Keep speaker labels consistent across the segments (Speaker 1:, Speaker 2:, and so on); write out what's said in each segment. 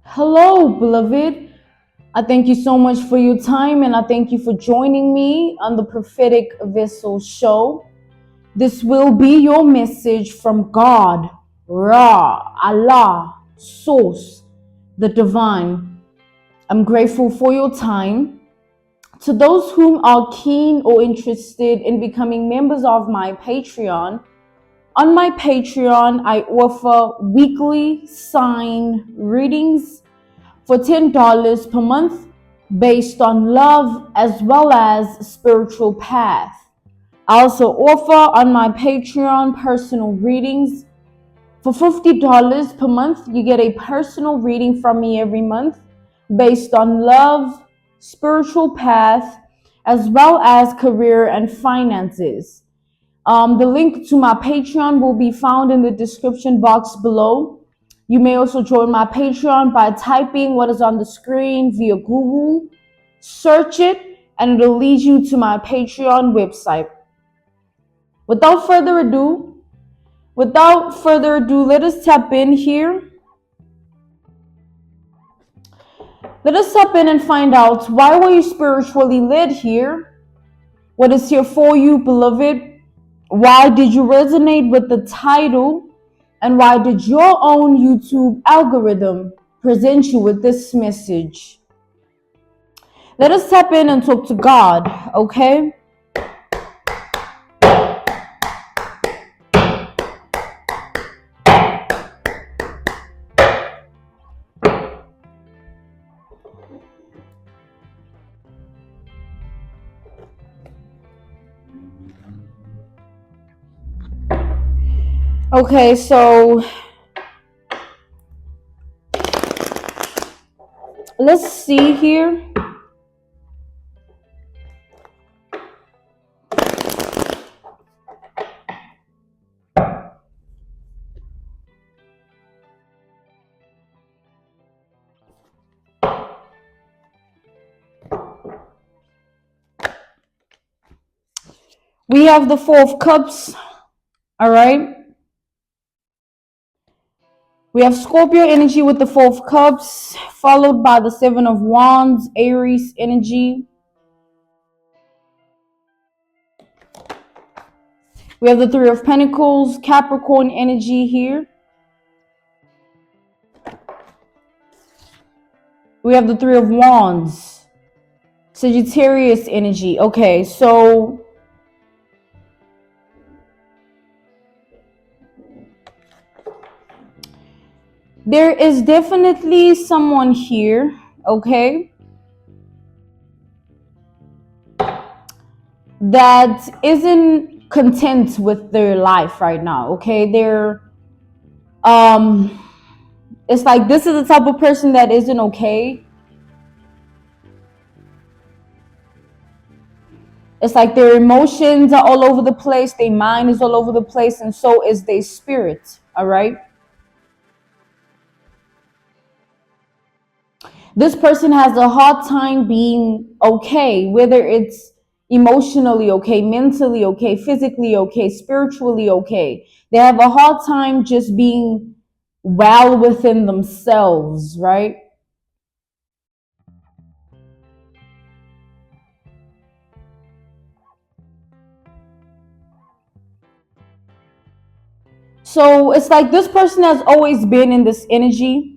Speaker 1: Hello, beloved. I thank you so much for your time and I thank you for joining me on the Prophetic Vessel Show. This will be your message from God, Ra, Allah, Source, the Divine. I'm grateful for your time. To those whom are keen or interested in becoming members of my Patreon, on my Patreon, I offer weekly sign readings for $10 per month based on love as well as spiritual path. I also offer on my Patreon personal readings for $50 per month. You get a personal reading from me every month based on love, spiritual path, as well as career and finances. The link to my Patreon will be found in the description box below. You may also join my Patreon by typing what is on the screen via Google, search it, and it'll lead you to my Patreon website. Without further ado, let us tap in here. Let us tap in and find out, why were you spiritually led here? What is here for you, beloved? Why did you resonate with the title? And why did your own YouTube algorithm present you with this message? Let us tap in and talk to God, okay? Okay, so let's see here. We have the Four of Cups, all right? We have Scorpio energy with the Four of Cups, followed by the Seven of Wands, Aries energy. We have the Three of Pentacles, Capricorn energy here. We have the Three of Wands, Sagittarius energy. Okay, so there is definitely someone here, okay, that isn't content with their life right now, okay? It's like this is the type of person that isn't okay. It's like their emotions are all over the place, their mind is all over the place, and so is their spirit, all right? This person has a hard time being okay, whether it's emotionally okay, mentally okay, physically okay, spiritually okay. They have a hard time just being well within themselves, right? So it's like this person has always been in this energy.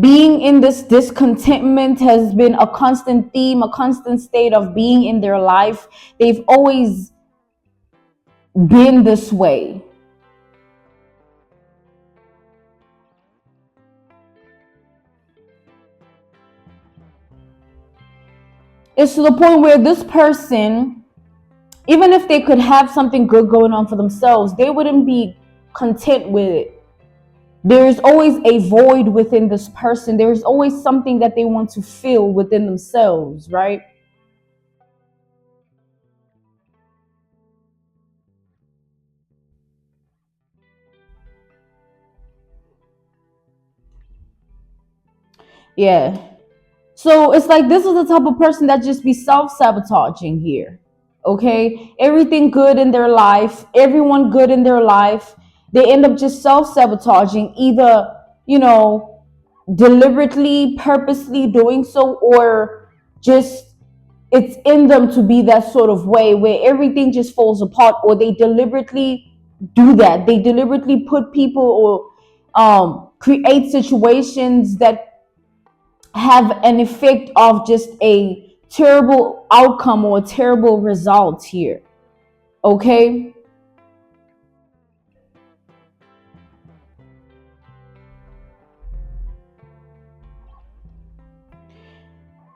Speaker 1: Being in this discontentment has been a constant theme, a constant state of being in their life. They've always been this way. It's to the point where this person, even if they could have something good going on for themselves, they wouldn't be content with it. There's always a void within this person. There's always something that they want to fill within themselves, right? Yeah. So it's like this is the type of person that just be self-sabotaging here. Okay? Everything good in their life, everyone good in their life, they end up just self-sabotaging, either you know, deliberately, purposely doing so, or just it's in them to be that sort of way where everything just falls apart, or they deliberately do that. They deliberately put people or create situations that have an effect of just a terrible outcome or a terrible result here. Okay.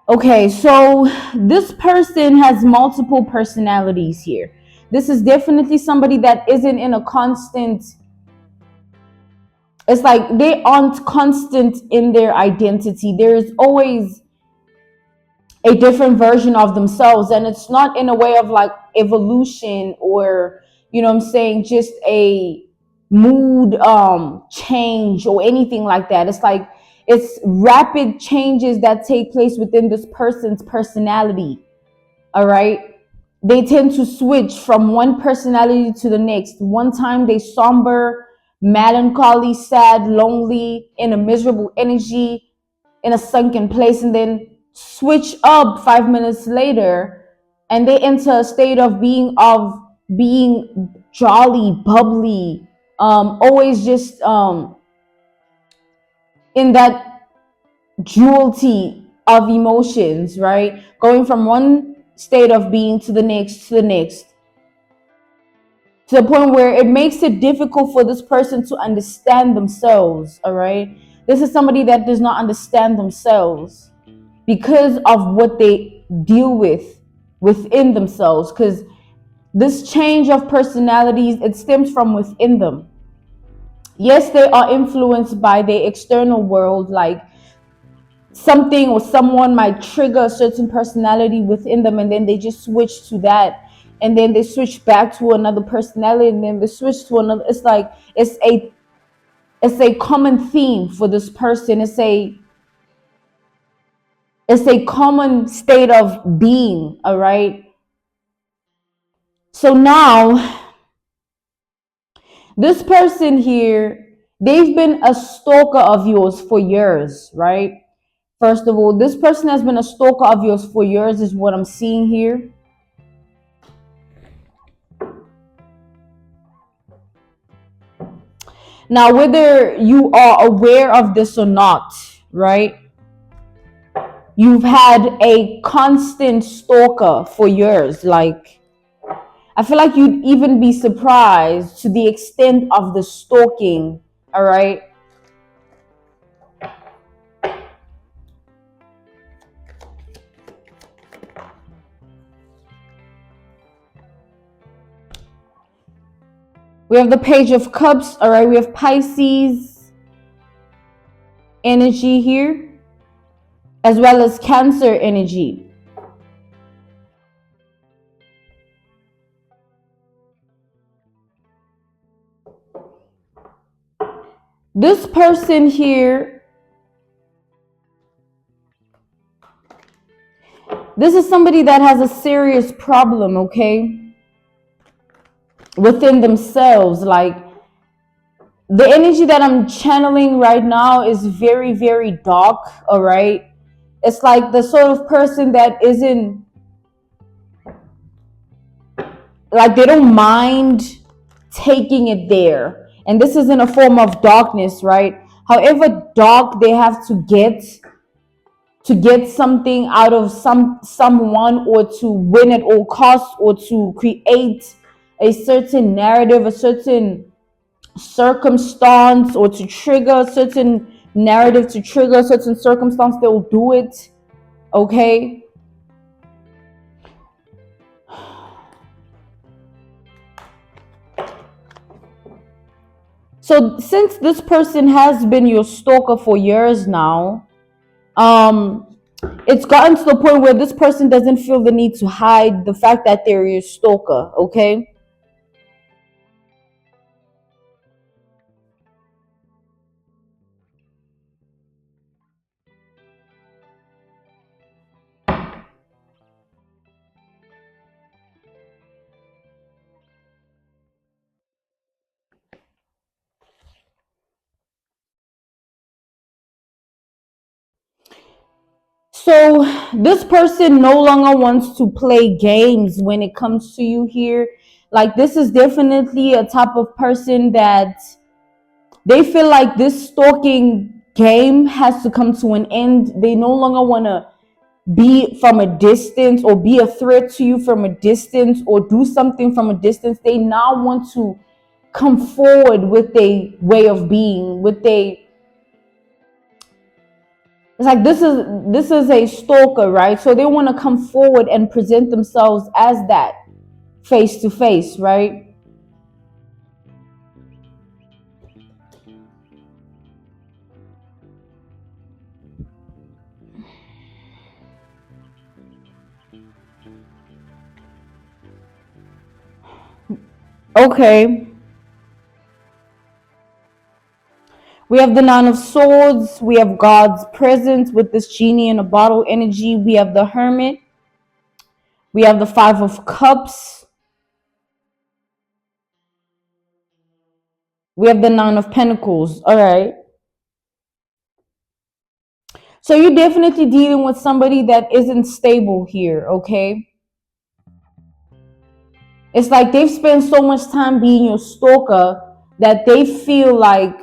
Speaker 1: Okay, so this person has multiple personalities here. This is definitely somebody that isn't in a constant, it's like they aren't constant in their identity. There is always a different version of themselves, and it's not in a way of like evolution or, you know what I'm saying, just a mood change or anything like that. It's like it's rapid changes that take place within this person's personality. All right. They tend to switch from one personality to the next. One time they somber, melancholy, sad, lonely, in a miserable energy, in a sunken place, and then switch up 5 minutes later and they enter a state of being jolly, bubbly, always just in that duality of emotions, right? Going from one state of being to the next, to the next, to the point where it makes it difficult for this person to understand themselves. All right. This is somebody that does not understand themselves because of what they deal with within themselves. Because this change of personalities, it stems from within them. Yes, they are influenced by the external world, like something or someone might trigger a certain personality within them, and then they just switch to that, and then they switch back to another personality, and then they switch to another. It's like it's a common theme for this person. It's a common state of being. All right. So now this person here, they've been a stalker of yours for years, right? First of all, this person has been a stalker of yours for years, is what I'm seeing here. Now, whether you are aware of this or not, right? You've had a constant stalker for years. Like, I feel like you'd even be surprised to the extent of the stalking, all right? We have the Page of Cups, all right? We have Pisces energy here, as well as Cancer energy. This person here, this is somebody that has a serious problem, okay, within themselves. Like, the energy that I'm channeling right now is very, very dark, all right? It's like the sort of person that isn't, like, they don't mind taking it there. And this is in a form of darkness, right? However dark they have to get something out of someone, or to win at all costs, or to create a certain narrative, a certain circumstance, or to trigger a certain narrative, to trigger a certain circumstance, they will do it. Okay. So since this person has been your stalker for years now, it's gotten to the point where this person doesn't feel the need to hide the fact that they're your stalker. Okay. So this person no longer wants to play games when it comes to you here. Like, this is definitely a type of person that they feel like this stalking game has to come to an end. They no longer want to be from a distance or be a threat to you from a distance or do something from a distance. They now want to come forward with a way of being, with a, it's like this is a stalker, right? So they want to come forward and present themselves as that face to face, right? Okay. We have the Nine of Swords. We have God's presence with this genie in a bottle energy. We have the Hermit. We have the Five of Cups. We have the Nine of Pentacles. All right. So you're definitely dealing with somebody that isn't stable here, okay? It's like they've spent so much time being your stalker that they feel like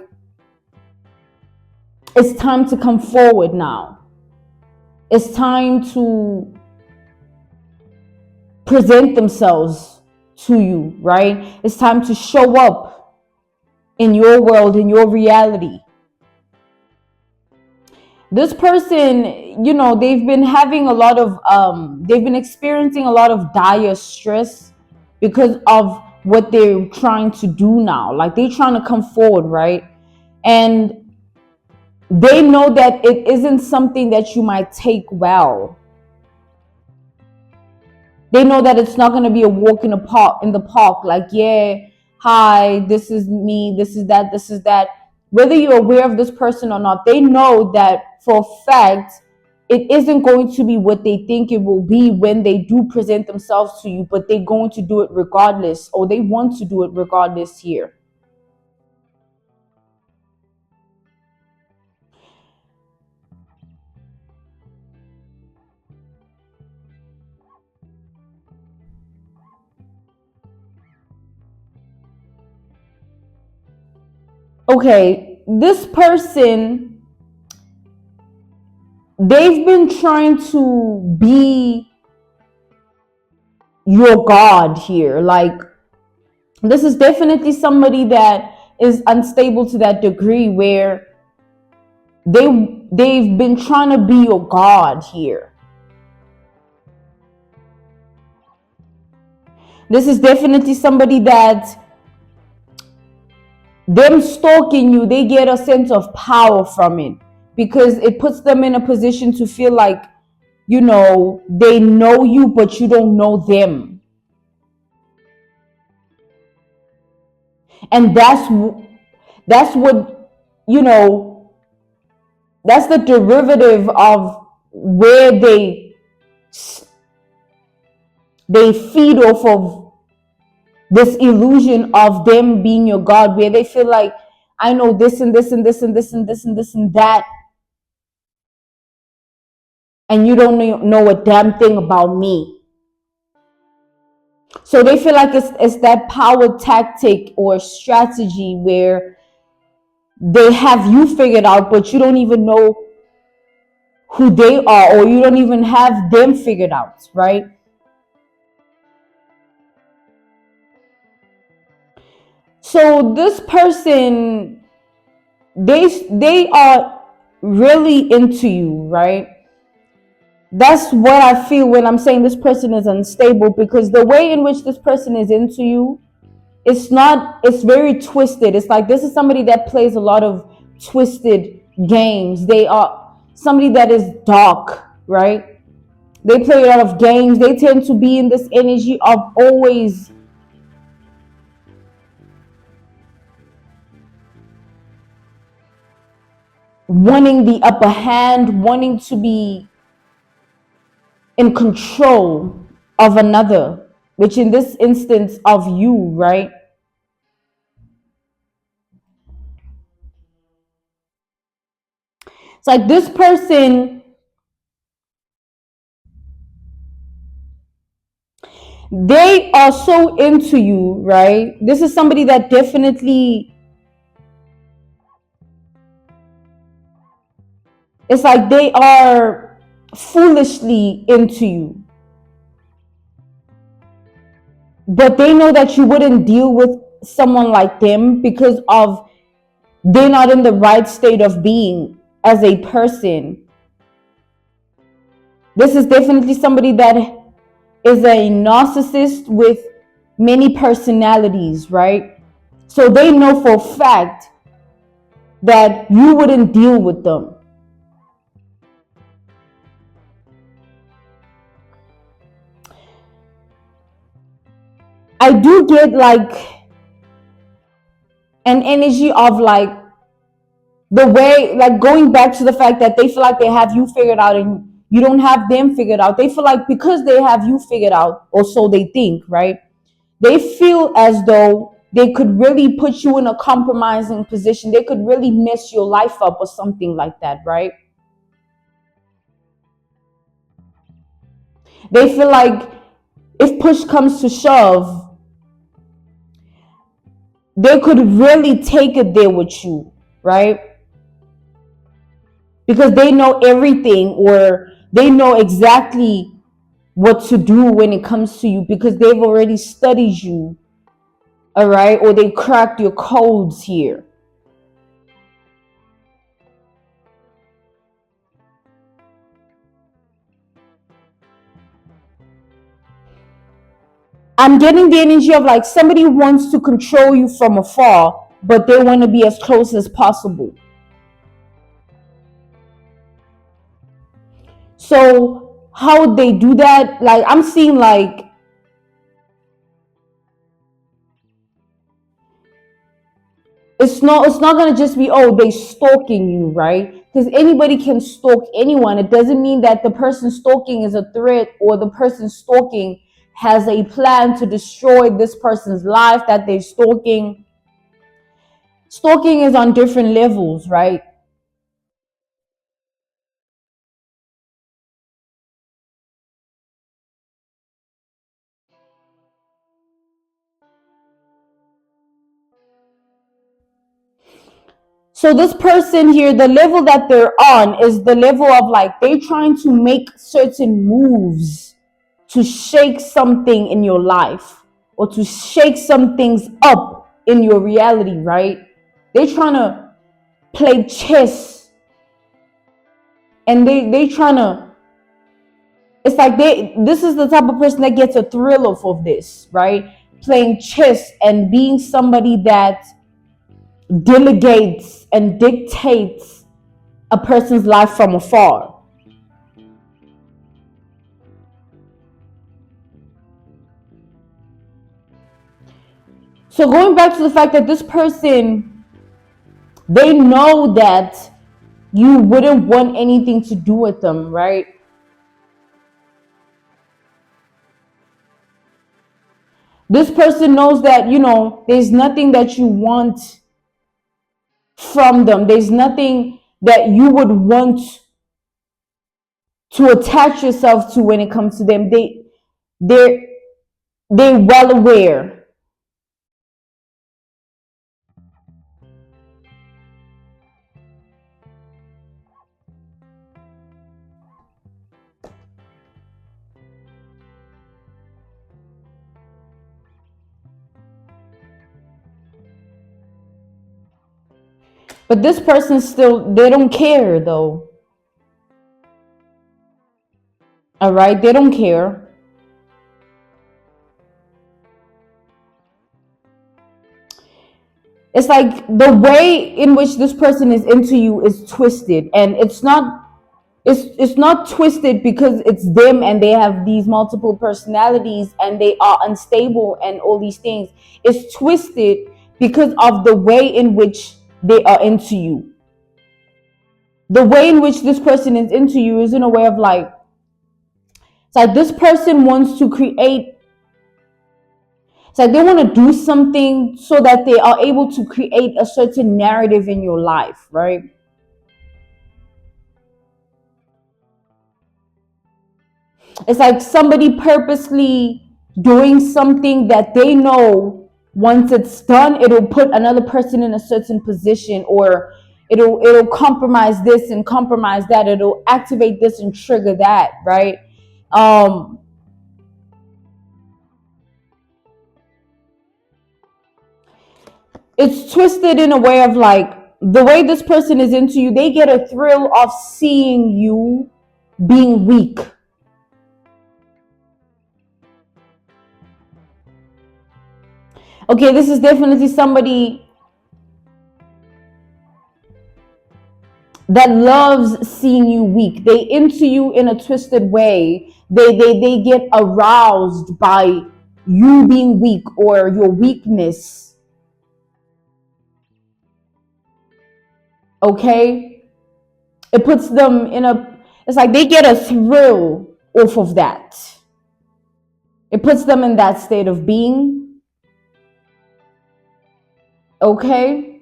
Speaker 1: it's time to come forward now. It's time to present themselves to you, right? It's time to show up in your world, in your reality. This person, you know, they've been having a lot of, they've been experiencing a lot of dire stress because of what they're trying to do now. Like, they're trying to come forward, right? And they know that it isn't something that you might take well. They know that it's not going to be a walk in the park, like, yeah, hi, this is me, this is that, this is that. Whether you're aware of this person or not, they know that for a fact it isn't going to be what they think it will be when they do present themselves to you, but they're going to do it regardless, or they want to do it regardless here. Okay, this person, they've been trying to be your God here. Like, this is definitely somebody that is unstable to that degree where they've been trying to be your God here. This is definitely somebody that, them stalking you, they get a sense of power from it because it puts them in a position to feel like, you know, they know you, but you don't know them. And that's what, you know, that's the derivative of where they feed off of this illusion of them being your God, where they feel like, I know this and this and this and this and this and this and that, and you don't know a damn thing about me. So they feel like it's that power tactic or strategy where they have you figured out, but you don't even know who they are, or you don't even have them figured out, right? So this person, they are really into you, right? That's what I feel when I'm saying this person is unstable, because the way in which this person is into you, it's very twisted. It's like this is somebody that plays a lot of twisted games. They are somebody that is dark, right? They play a lot of games. They tend to be in this energy of always wanting the upper hand, wanting to be in control of another, which in this instance of you, right? It's like this person, They are so into you, right? This is somebody that definitely, it's like they are foolishly into you. But they know that you wouldn't deal with someone like them because of they're not in the right state of being as a person. This is definitely somebody that is a narcissist with many personalities, right? So they know for a fact that you wouldn't deal with them. I do get like an energy of like the way, like going back to the fact that they feel like they have you figured out and you don't have them figured out. They feel like because they have you figured out, or so they think, right? They feel as though they could really put you in a compromising position. They could really mess your life up or something like that, right? They feel like if push comes to shove, they could really take it there with you, right? Because they know everything, or they know exactly what to do when it comes to you because they've already studied you, all right? Or they cracked your codes here. I'm getting the energy of like somebody wants to control you from afar, but they want to be as close as possible. So how they do that, like I'm seeing like it's not gonna just be, oh, they stalking you, right? Because anybody can stalk anyone. It doesn't mean that the person stalking is a threat, or the person stalking has a plan to destroy this person's life that they're stalking. Stalking is on different levels, right? So this person here, the level that they're on is the level of like they're trying to make certain moves to shake something in your life, or to shake some things up in your reality, right? They're trying to play chess, and they trying to, it's like this is the type of person that gets a thrill off of this, right? Playing chess and being somebody that delegates and dictates a person's life from afar. So going back to the fact that this person, they know that you wouldn't want anything to do with them, right? This person knows that, there's nothing that you want from them. There's nothing that you would want to attach yourself to when it comes to them. They're they're well aware. But this person still, they don't care though. All right, they don't care. It's like the way in which this person is into you is twisted, and it's not twisted because it's them and they have these multiple personalities and they are unstable and all these things. It's twisted because of the way in which they are into you. The way in which this person is into you is in a way of like, it's like this person wants to create, it's like they want to do something so that they are able to create a certain narrative in your life, right? It's like somebody purposely doing something that they know once it's done, it'll put another person in a certain position, or it'll compromise this and compromise that. It'll activate this and trigger that, right? It's twisted in a way of like, the way this person is into you, they get a thrill of seeing you being weak. Okay, this is definitely somebody that loves seeing you weak. They into you in a twisted way. They get aroused by you being weak or your weakness. Okay? It puts them in a, it's like they get a thrill off of that. It puts them in that state of being. Okay?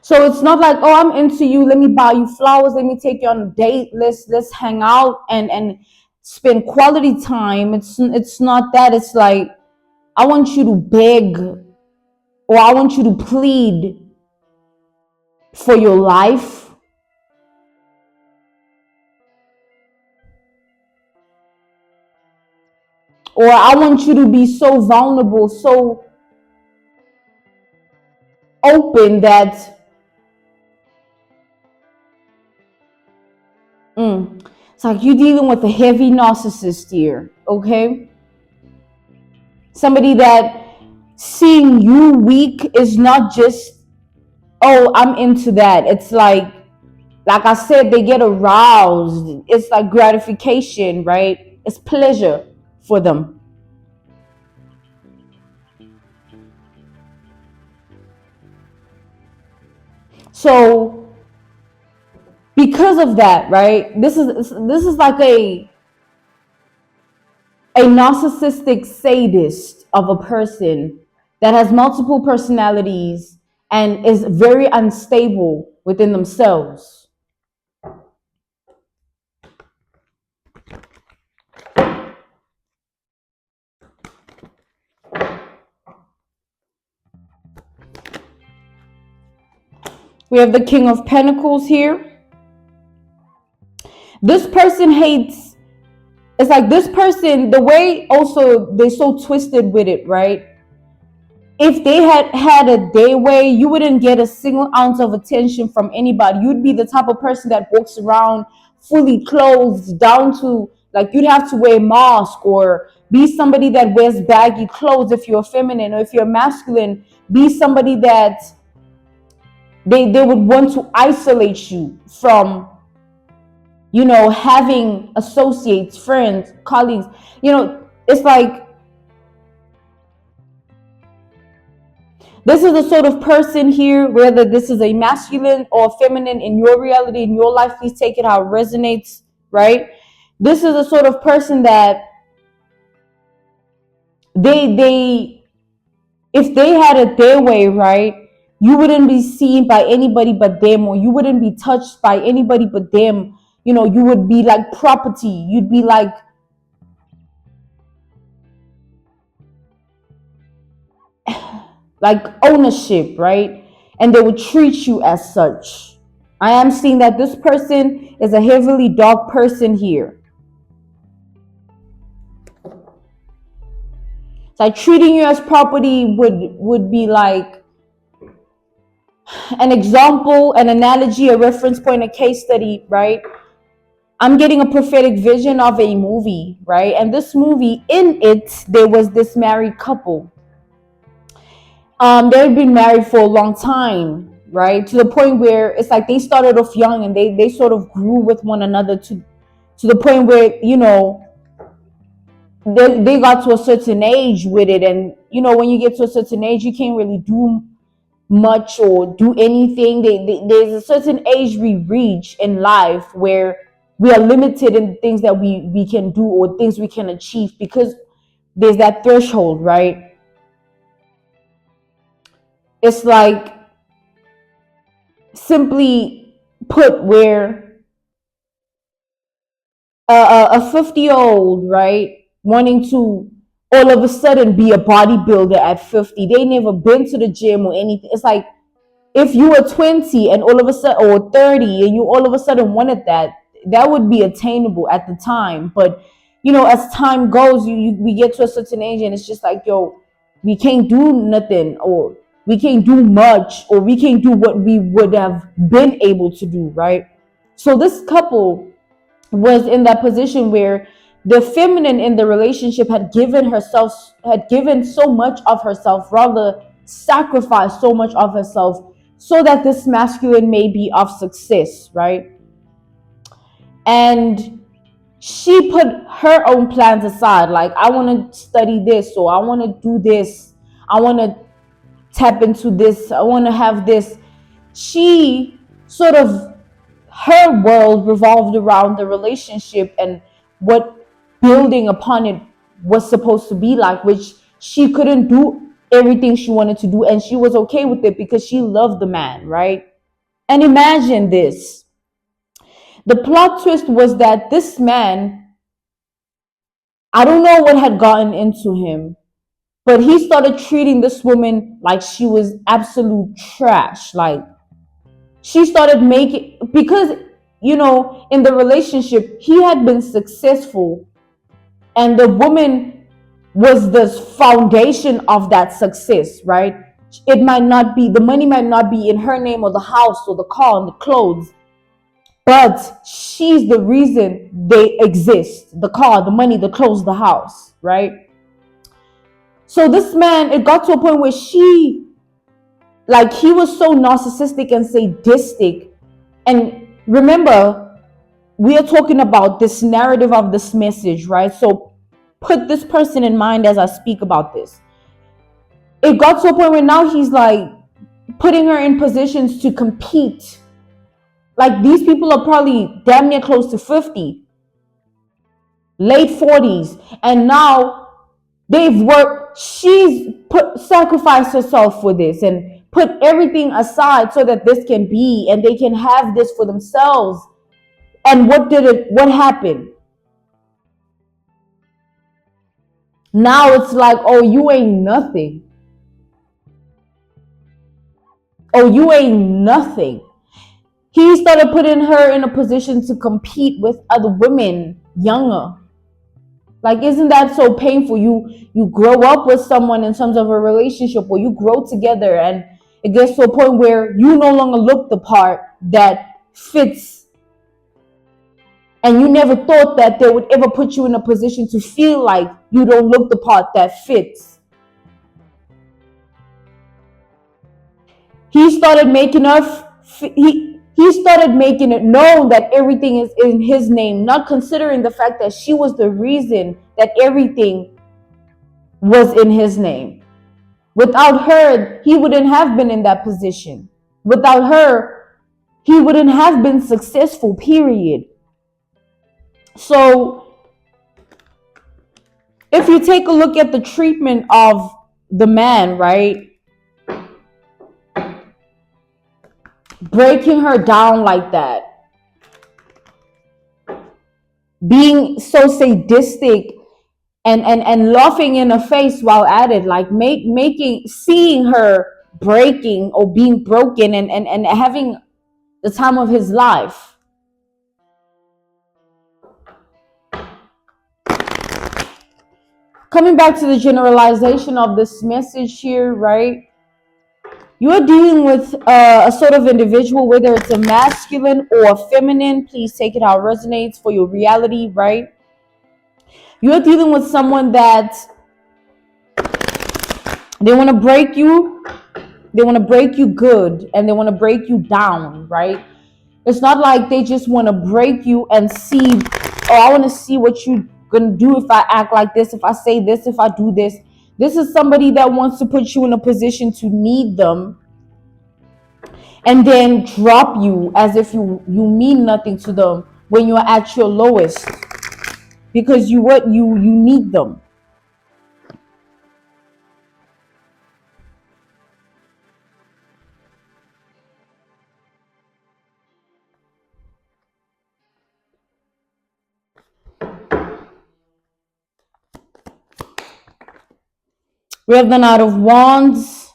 Speaker 1: So it's not like, oh, I'm into you, let me buy you flowers, let me take you on a date, let's hang out and spend quality time. It's not that. It's like, I want you to beg, or I want you to plead for your life. Or I want you to be so vulnerable, so open that it's like you're dealing with a heavy narcissist here, okay? Somebody that seeing you weak is not just, oh, I'm into that. It's like I said, they get aroused. It's like gratification, right? It's pleasure for them. So because of that, right? This is like a narcissistic sadist of a person that has multiple personalities and is very unstable within themselves. We have the King of Pentacles here. This person hates, it's like this person, the way also they're so twisted with it, right? If they had a day way, you wouldn't get a single ounce of attention from anybody. You'd be the type of person that walks around fully clothed down to, like, you'd have to wear a mask, or be somebody that wears baggy clothes if you're feminine, or if you're masculine, be somebody that they would want to isolate you from, having associates, friends, colleagues. It's like, this is the sort of person here, whether this is a masculine or feminine in your reality, in your life, please take it how it resonates, right? This is the sort of person that they if they had it their way, right, you wouldn't be seen by anybody but them, or you wouldn't be touched by anybody but them. You would be like property. You'd be like ownership, right? And they would treat you as such. I am seeing that this person is a heavily dark person here. It's like treating you as property would be like an example, an analogy, a reference point, a case study, right? I'm getting a prophetic vision of a movie, right? And this movie, in it, there was this married couple. They've been married for a long time, right? To the point where it's like they started off young, and they sort of grew with one another to the point where, they got to a certain age with it. And, when you get to a certain age, you can't really do much or do anything. There's a certain age we reach in life where we are limited in things that we can do, or things we can achieve, because there's that threshold, right? It's like, simply put, where a 50-year-old, right, wanting to all of a sudden be a bodybuilder at 50. They never been to the gym or anything. It's like if you were 20 and all of a sudden, or 30, and you all of a sudden wanted that, that would be attainable at the time. But as time goes, we get to a certain age and it's just like, yo, we can't do nothing, or we can't do much, or we can't do what we would have been able to do, right? So this couple was in that position where the feminine in the relationship had given so much of herself, rather sacrificed so much of herself, so that this masculine may be of success, right? And she put her own plans aside, like, I want to study this, or I want to do this, I want to tap into this, I want to have this. She sort of, her world revolved around the relationship and what building upon it was supposed to be like, which she couldn't do everything she wanted to do, and she was okay with it because she loved the man, right? And imagine this. The plot twist was that this man, I don't know what had gotten into him, but he started treating this woman like she was absolute trash. Like, she started making, because in the relationship he had been successful, and the woman was the foundation of that success, right? It might not be, the money might not be in her name, or the house, or the car, and the clothes, but she's the reason they exist: the car, the money, the clothes, the house, right? So this man, it got to a point where he was so narcissistic and sadistic. And remember, we are talking about this narrative of this message, right? So put this person in mind as I speak about this. It got to a point where now he's like putting her in positions to compete. Like, these people are probably damn near close to 50, late 40s, and now they've worked, she's sacrificed herself for this and put everything aside so that this can be, and they can have this for themselves. And what happened? Now it's like, oh, you ain't nothing. Oh, you ain't nothing. He started putting her in a position to compete with other women younger. Like, isn't that so painful? You grow up with someone in terms of a relationship, or you grow together, and it gets to a point where you no longer look the part that fits, and you never thought that they would ever put you in a position to feel like you don't look the part that fits. He started making he started making it known that everything is in his name, not considering the fact that she was the reason that everything was in his name. Without her, he wouldn't have been in that position. Without her, he wouldn't have been successful, period. So if you take a look at the treatment of the man, right? Breaking her down like that, being so sadistic, and laughing in her face while at it, like seeing her breaking or being broken, and having the time of his life. Coming back to the generalization of this message here, right? You are dealing with a sort of individual, whether it's a masculine or a feminine. Please take it how it resonates for your reality, right? You are dealing with someone that they want to break you. They want to break you good, and they want to break you down, right? It's not like they just want to break you and see, oh, I want to see what you're going to do if I act like this, if I say this, if I do this. This is somebody that wants to put you in a position to need them, and then drop you as if you mean nothing to them when you're at your lowest, because you need them. We have the Knight of Wands.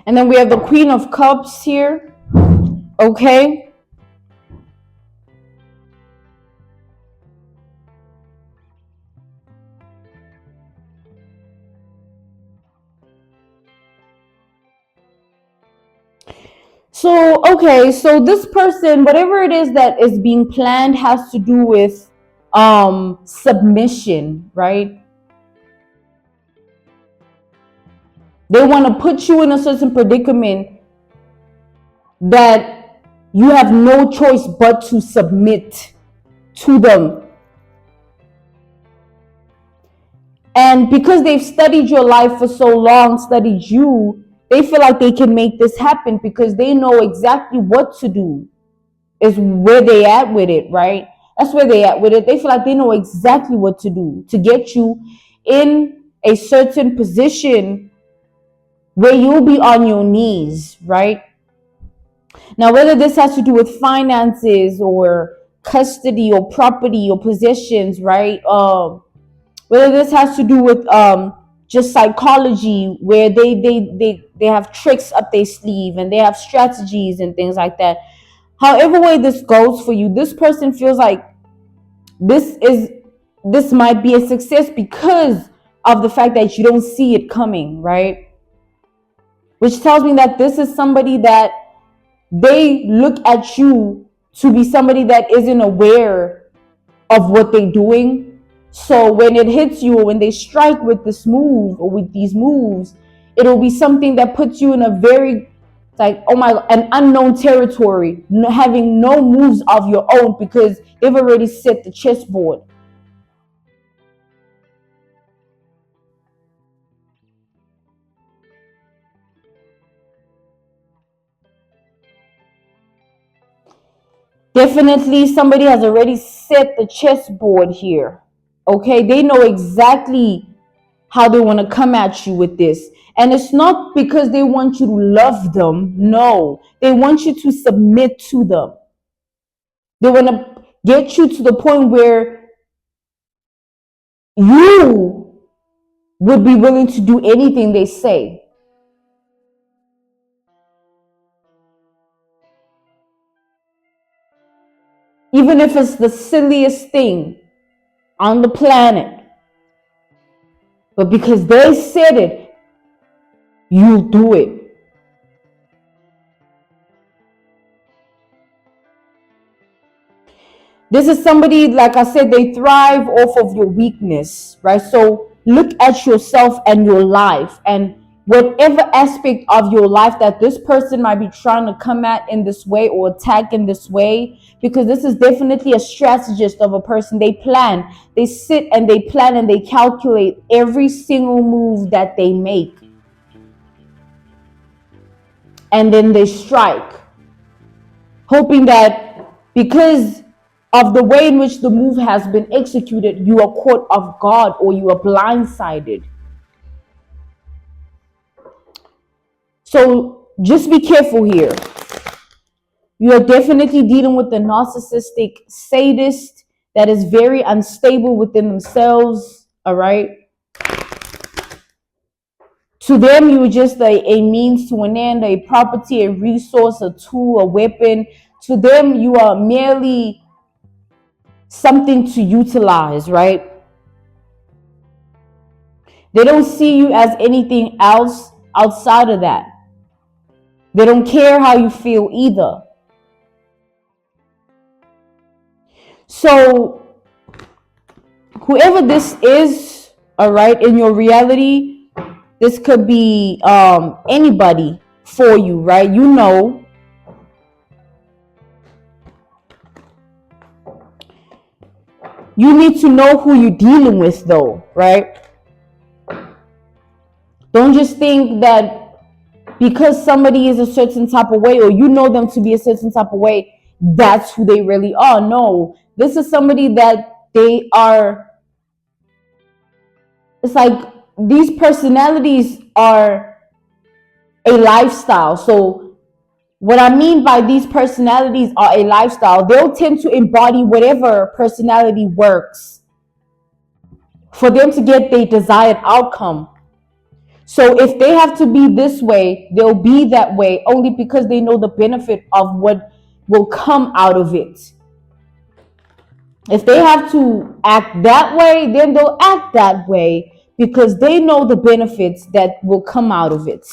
Speaker 1: And then we have the Queen of Cups here. Okay. So, okay, so this person, whatever it is that is being planned, has to do with submission, right? They want to put you in a certain predicament that you have no choice but to submit to them. And because they've studied your life for so long, studied you, they feel like they can make this happen because they know exactly what to do, is where they at with it, right? That's where they at with it. They feel like they know exactly what to do to get you in a certain position where you'll be on your knees, right? Now, whether this has to do with finances or custody or property or possessions, right? Whether this has to do with just psychology, where they have tricks up their sleeve and they have strategies and things like that. However way this goes for you, this person feels like this might be a success because of the fact that you don't see it coming, right? Which tells me that this is somebody that they look at you to be somebody that isn't aware of what they're doing. So when it hits you, or when they strike with this move or with these moves, it'll be something that puts you in a very, like, oh my, an unknown territory, having no moves of your own because they've already set the chessboard. Definitely somebody has already set the chessboard here. Okay, they know exactly how they want to come at you with this. And it's not because they want you to love them. No, they want you to submit to them. They want to get you to the point where you would be willing to do anything they say. Even if it's the silliest thing on the planet. But because they said it, you'll do it. This is somebody, like I said, they thrive off of your weakness, right? So look at yourself and your life, and whatever aspect of your life that this person might be trying to come at in this way or attack in this way, because this is definitely a strategist of a person. They plan, they sit and they plan and they calculate every single move that they make. And then they strike, hoping that because of the way in which the move has been executed, you are caught off guard or you are blindsided. So just be careful here. You are definitely dealing with the narcissistic sadist that is very unstable within themselves, all right? To them, you are just a means to an end, a property, a resource, a tool, a weapon. To them, you are merely something to utilize, right? They don't see you as anything else outside of that. They don't care how you feel either. So whoever this is, all right, in your reality, this could be anybody for you, right? You know. You need to know who you're dealing with though, right? Don't just think that because somebody is a certain type of way or you know them to be a certain type of way, that's who they really are. No, this is somebody that they are. It's like these personalities are a lifestyle. So What I mean by these personalities are a lifestyle. They'll tend to embody whatever personality works for them to get their desired outcome. So if they have to be this way, they'll be that way only because they know the benefit of what will come out of it. If they have to act that way, then they'll act that way because they know the benefits that will come out of it.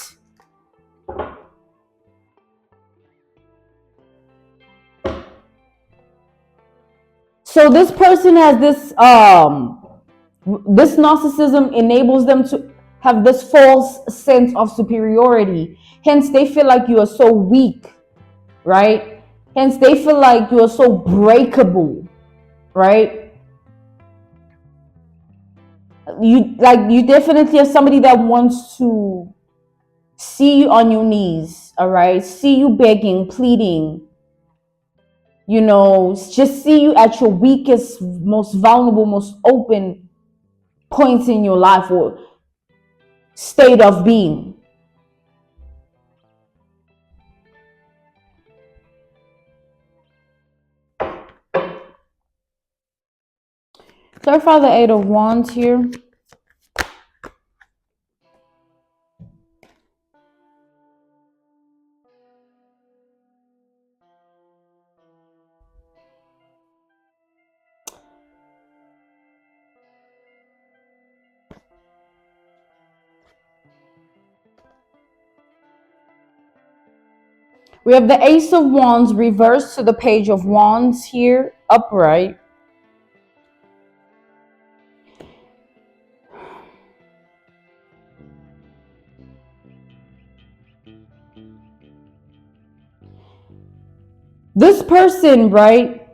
Speaker 1: So this person has this narcissism enables them to have this false sense of superiority. Hence, they feel like you are so weak, right? Hence, they feel like you are so breakable, right? You definitely are somebody that wants to see you on your knees, all right? See you begging, pleading, just see you at your weakest, most vulnerable, most open points in your life or state of being. Clarify the Eight of Wands here. We have the Ace of Wands reversed to the Page of Wands here, upright. This person, right,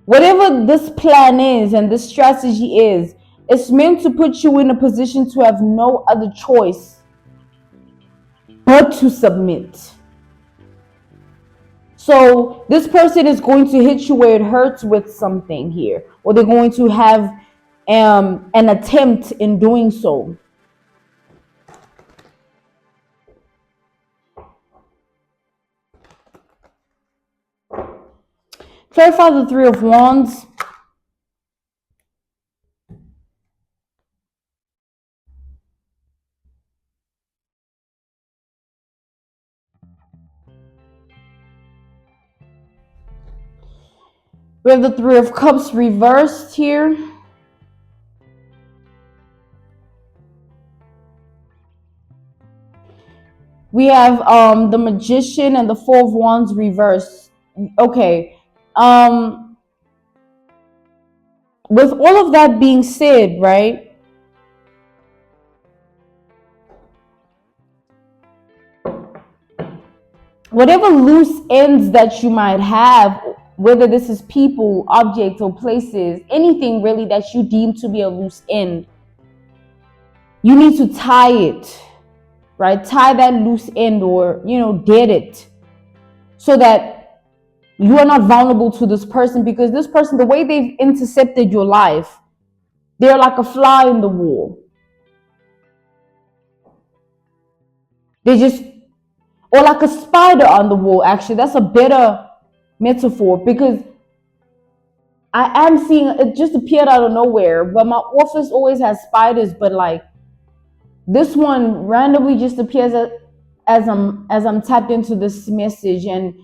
Speaker 1: whatever this plan is and this strategy is, it's meant to put you in a position to have no other choice but to submit. So this person is going to hit you where it hurts with something here, or they're going to have an attempt in doing so. Clarify the Three of Wands. We have the Three of Cups reversed here. We have the Magician and the Four of Wands reversed. Okay. With all of that being said, right? Whatever loose ends that you might have, whether this is people, objects, or places, anything really that you deem to be a loose end, you need to tie it, right? Tie that loose end or, dead it so that you are not vulnerable to this person, because this person, the way they've intercepted your life, they're like a fly in the wall. Or like a spider on the wall, actually. That's a better metaphor, because I am seeing it just appeared out of nowhere. But my office always has spiders, but like this one randomly just appears as I'm tapped into this message. And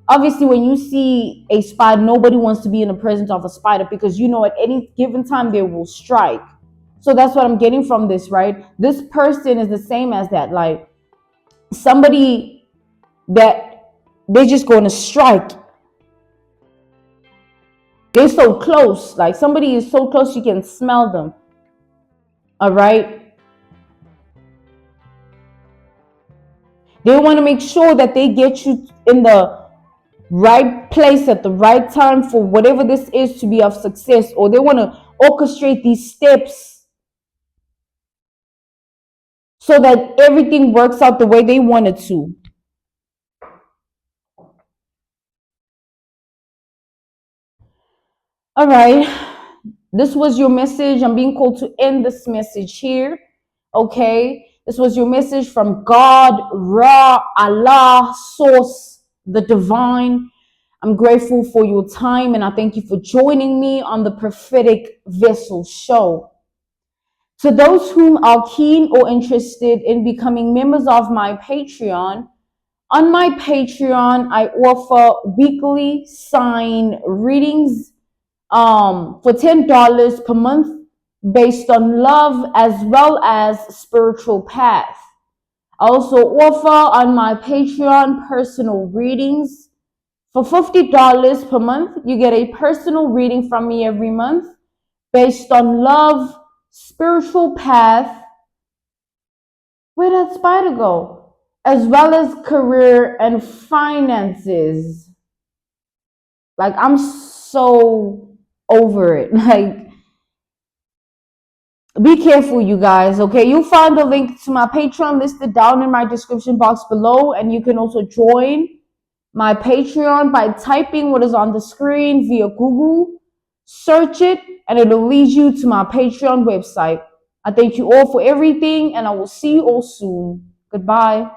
Speaker 1: obviously when you see a spider, nobody wants to be in the presence of a spider, because at any given time they will strike. So that's what I'm getting from this, right? This person is the same as that, like somebody that they're just going to strike. They're so close, like somebody is so close you can smell them. All right. They want to make sure that they get you in the right place at the right time for whatever this is to be of success, or they want to orchestrate these steps so that everything works out the way they want it to. All right, this was your message. I'm being called to end this message here. Okay, This was your message from God, Ra, Allah, Source, the Divine. I'm grateful for your time and I thank you for joining me on the Prophetic Vessel Show. To those whom are keen or interested in becoming members of my Patreon, on my Patreon, I offer weekly sign readings for $10 per month based on love as well as spiritual path. I also offer on my Patreon personal readings. For $50 per month, you get a personal reading from me every month based on love, spiritual path. Where did spider go? As well as career and finances. Like, I'm so over it. Like, be careful, you guys, okay? You'll find the link to my Patreon listed down in my description box below, and you can also join my Patreon by typing what is on the screen via Google. Search it, and it'll lead you to my Patreon website. I thank you all for everything, and I will see you all soon. Goodbye.